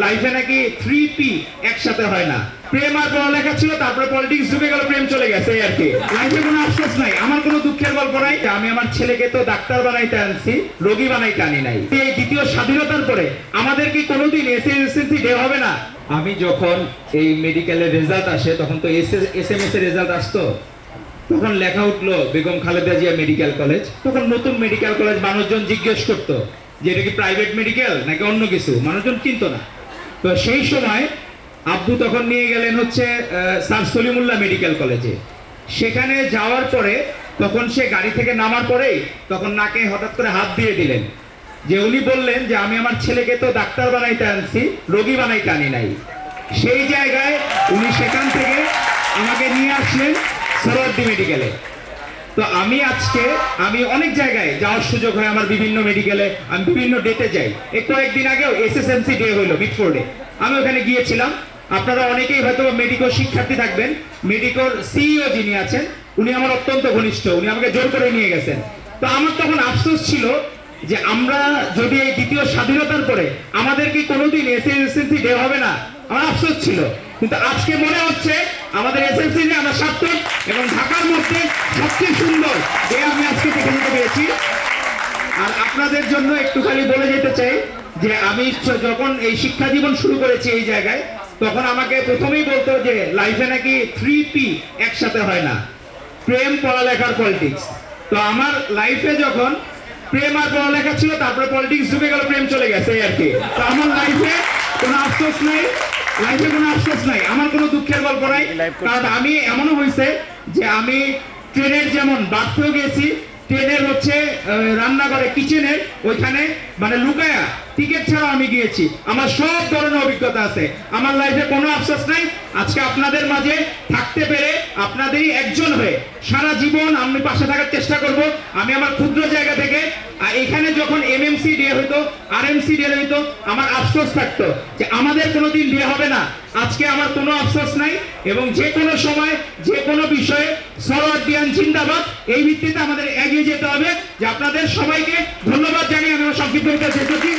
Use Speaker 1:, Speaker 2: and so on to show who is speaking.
Speaker 1: লাইফে নাকি 3P একসাথে হয় না। প্রেম আর পড়ালেখা ছিল, তারপরে পলিটিক্স ঢুকে গেল, প্রেম চলে গেছে আর কি। লাইফে কোনো আফসোস নাই, আমার কোনো দুঃখের গল্প নাই। আমি আমার ছেলেকে তো ডাক্তার বানাইতে আনছি, রোগী বানাইতে আনি নাই। এই দ্বিতীয় স্বাধীনতার পরে আমাদের কি কোনোদিন এসএসসি ডে হবে না? আমি যখন এই মেডিকেলের রেজাল্ট আসে, তখন তো এসএমএস এর রেজাল্ট আসতো, তখন লেখা উঠলো বেগম খালেদা জিয়া মেডিকেল কলেজ। তখন নতুন মেডিকেল কলেজ, মানুষজন জিজ্ঞেস করতো যে এটা কি প্রাইভেট মেডিকেল নাকি অন্য কিছু, মানুষজন চিনতো না। তো সেই সময় আব্বু তখন নিয়ে গেলেন হচ্ছে স্যার সলিমুল্লাহ মেডিকেল কলেজে। সেখানে যাওয়ার পরে তখন সে গাড়ি থেকে নামার পরেই তখন নাকে হঠাৎ করে হাত দিয়ে দিলেন, যে উনি বললেন যে আমি আমার ছেলেকে তো ডাক্তার বানাইতে আনছি, রোগী বানাইতে আনি নাই। সেই জায়গায় উনি সেখান থেকে আমাকে নিয়ে আসলেন সরওয়ার্দী মেডিকেলে। তো আমি অনেক জায়গায় যাওয়ার সুযোগ হয়, আমার বিভিন্ন মেডিকেলে আমি বিভিন্ন ডেতে যাই। এই কয়েকদিন আগেও এসএসএমসি ডে হলো মিটফোর্ডে, আমি ওখানে গিয়েছিলাম। আপনারা অনেকেই হয়তো মেডিকো শিক্ষার্থী থাকবেন। মেডিকোর সিইও যিনি আছেন উনি আমার অত্যন্ত ঘনিষ্ঠ, উনি আমাকে জোর করে নিয়ে গেছেন। তো আমার তখন আফসোস ছিল যে আমরা যদি এই দ্বিতীয় স্বাধীনতার পরে আমাদের কি কোনোদিন এসএসসি ডে হবে না, আমার আফসোস ছিল। কিন্তু আজকে মনে হচ্ছে আমাদের এসএসসি ডে আমরা সার্থক, এবং ঢাকার মধ্যে সবচেয়ে সুন্দর ডে আমি আজকে দেখে নিতে পেরেছি। আর আপনাদের জন্য একটুখানি বলে যেতে চাই যে আমি যখন এই শিক্ষা জীবন শুরু করেছি এই জায়গায়, তখন আমাকে প্রথমেই বলতো যে লাইফে নাকি 3P একসাথে হয় না, প্রেম, পড়ালেখার, পলিটিক্স। তো আমার লাইফে যখন প্রেম আর পড়ালেখা ছিল, তারপরে পলিটিক্স ঢুকে গেল, প্রেম চলে গেছে আর কি। তো আমার লাইফে কোনো আফসোস নাই, লাইফে কোনো আফসোস নাই, আমার কোনো দুঃখের গল্প নাই। কারণ আমি এমনও হয়েছে যে আমি ট্রেনের যেমন বাড়তেও গেছি, ট্রেনের হচ্ছে রান্নাঘরে, কিচেনের ওইখানে মানে লুকায়া টিকিট ছাড়াও আমি গিয়েছি। আমার সব ধরনের অভিজ্ঞতা আছে, আমার লাইফে কোনো আফসোস নাই। আজকে আপনাদের মাঝে থাকতে পেরে, আপনাদেরই একজন হয়ে সারা জীবন আমি পাশে থাকার চেষ্টা করব। আমি আমার ক্ষুদ্র জায়গা থেকে, আর এখানে যখন এমএমসি ডে হইতো, আরএমসি ডে হইতো, আমার আফসোস থাকতো যে আমাদের কোনোদিন ডে হবে না। আজকে আমার কোনো আফসোস নাই, এবং যে কোনো সময় যে কোনো বিষয়ে সরওয়ার্দিয়ান জিন্দাবাদ, এই ভিত্তিতে আমাদের এগিয়ে যেতে হবে। যে আপনাদের সবাইকে ধন্যবাদ জানিয়ে আমি আমার সংক্ষিপ্ত শেষ করছি।